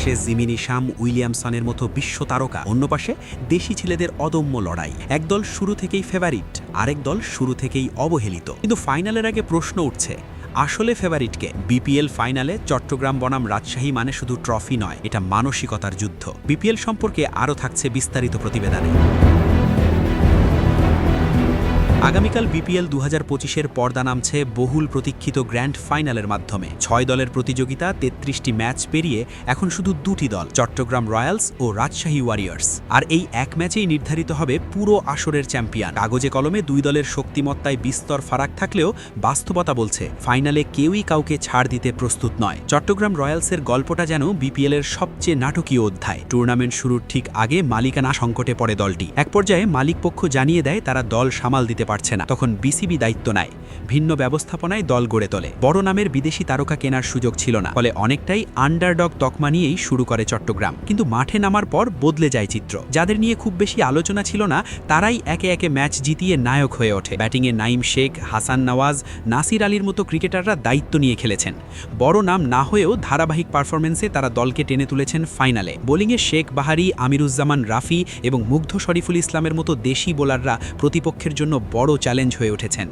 পাশে জিমিনি শাম, উইলিয়ামসনের মতো বিশ্ব তারকা, অন্য পাশে দেশি ছেলেদের অদম্য লড়াই। এক দল শুরু থেকেই ফেভারিট, আরেক দল শুরু থেকেই অবহেলিত। কিন্তু ফাইনালের আগে প্রশ্ন উঠছে, আসলে ফেভারিটকে? বিপিএল ফাইনালে চট্টগ্রাম বনাম রাজশাহী মানে শুধু ট্রফি নয়, এটা মানসিকতার যুদ্ধ। বিপিএল সম্পর্কে আরও থাকছে বিস্তারিত প্রতিবেদনে। আগামীকাল বিপিএল 2025-এর পর্দা নামছে বহুল প্রতীক্ষিত গ্র্যান্ড ফাইনালের মাধ্যমে। 6 দলের প্রতিযোগিতা, 33টি ম্যাচ পেরিয়ে এখন শুধু 2টি দল, চট্টগ্রাম রয়্যালস ও রাজশাহী ওয়ারিয়র্স। আর এই এক ম্যাচেই নির্ধারিত হবে পুরো আসরের চ্যাম্পিয়ন। কাগজে কলমে 2 দলের শক্তিমত্তায় বিস্তর ফারাক থাকলেও বাস্তবতা বলছে ফাইনালে কেউই কাউকে ছাড় দিতে প্রস্তুত নয়। চট্টগ্রাম রয়্যালসের গল্পটা যেন বিপিএলের সবচেয়ে নাটকীয় অধ্যায়। টুর্নামেন্ট শুরুর ঠিক আগে মালিকানা সংকটে পড়ে দলটি। এক পর্যায়ে মালিকপক্ষ জানিয়ে দেয় তারা দল সামাল দিতে পারছে না। তখন বিসিবি দায়িত্ব নেয়, ভিন্ন ব্যবস্থাপনায় দল গড়ে তোলে। বড় নামের বিদেশি তারকা কেনার সুযোগ ছিল না, ফলে অনেকটাই আন্ডারডগ তকমা নিয়েই শুরু করে চট্টগ্রাম। কিন্তু মাঠে নামার পর বদলে যায় চিত্র। যাদের নিয়ে খুব বেশি আলোচনা ছিল না, তারাই একে একে ম্যাচ জিতিয়ে নায়ক হয়ে ওঠে। ব্যাটিংয়ে নাইম শেখ, হাসান নওয়াজ, নাসির আলীর মতো ক্রিকেটাররা দায়িত্ব নিয়ে খেলেছেন। বড় নাম না হয়েও ধারাবাহিক পারফরমেন্সে তারা দলকে টেনে তুলেছেন ফাইনালে। বোলিংয়ে শেখ বাহারি, আমিরুজ্জামান রাফি এবং মুগ্ধ শরীফুল ইসলামের মতো দেশি বোলাররা প্রতিপক্ষের জন্য বড় চ্যালেঞ্জ হয়ে উঠেছেন।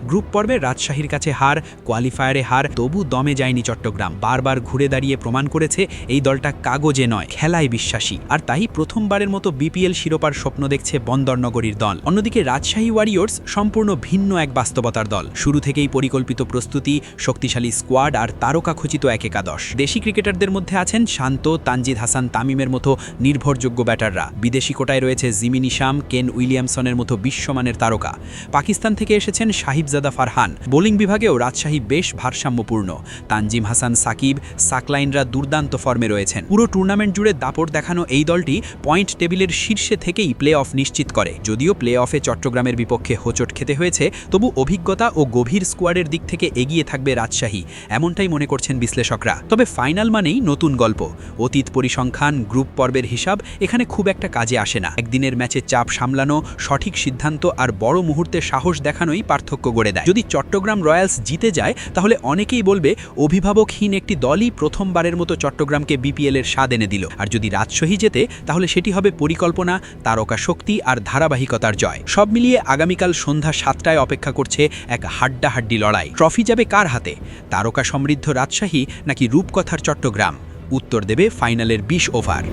গ্রুপ পর্বে রাজশাহীর কাছে হার, কোয়ালিফায়ারে হার, তবু দমে যায়নি চট্টগ্রাম। বারবার ঘুরে দাঁড়িয়ে প্রমাণ করেছে এই দলটা কাগজে নয়, খেলায় বিশ্বাসী। আর তাই প্রথমবারের মতো বিপিএল শিরোপার স্বপ্ন দেখছে বন্দরনগরীর দল। অন্যদিকে রাজশাহী ওয়ারিয়র্স সম্পূর্ণ ভিন্ন এক বাস্তবতার দল। শুরু থেকেই পরিকল্পিত প্রস্তুতি, শক্তিশালী স্কোয়াড আর তারকা খচিত এক একাদশ। দেশি ক্রিকেটারদের মধ্যে আছেন শান্ত, তানজিদ হাসান তামিমের মতো নির্ভরযোগ্য ব্যাটাররা। বিদেশি কোটায় রয়েছে জিমিনি শাম, কেন উইলিয়ামসনের মতো বিশ্বমানের তারকা। পাকিস্তান থেকে এসেছেন সাহিবজাদা ফারহান। বোলিং বিভাগেও রাজশাহী বেশ ভারসাম্যপূর্ণ। তানজিম হাসান, সাকিব, সাকলাইনরা দুর্দান্ত ফর্মে রয়েছেন। পুরো টুর্নামেন্ট জুড়ে দাপট দেখানো এই দলটি পয়েন্ট টেবিলের শীর্ষে থেকেই প্লে অফ নিশ্চিত করে। যদিও প্লে অফে চট্টগ্রামের বিপক্ষে হোঁচট খেতে হয়েছে, তবু অভিজ্ঞতা ও গভীর স্কোয়াডের দিক থেকে এগিয়ে থাকবে রাজশাহী, এমনটাই মনে করছেন বিশ্লেষকরা। তবে ফাইনাল মানেই নতুন গল্প। অতীত পরিসংখ্যান, গ্রুপ পর্বের হিসাব এখানে খুব একটা কাজে আসে না। একদিনের ম্যাচে চাপ সামলানো, সঠিক সিদ্ধান্ত আর বড় মুহূর্তে সাহস দেখানোই পার্থক্য গড়ে দেয়। যদি চট্টগ্রাম রয়্যালস জিতে যায়, তাহলে অনেকেই বলবে অভিভাবকহীন একটি দলই প্রথমবারের মতো চট্টগ্রামকে বিপিএলের স্বাদ এনে দিল। আর যদি রাজশাহী জেতে, তাহলে সেটি হবে পরিকল্পনা, তারকা শক্তি আর ধারাবাহিকতার জয়। সব মিলিয়ে আগামীকাল সন্ধ্যা 7টায় অপেক্ষা করছে এক হাড্ডাহাড্ডি লড়াই। ট্রফি যাবে কার হাতে? তারকা সমৃদ্ধ রাজশাহী নাকি রূপকথার চট্টগ্রাম? উত্তর দেবে ফাইনালের 20 ওভার।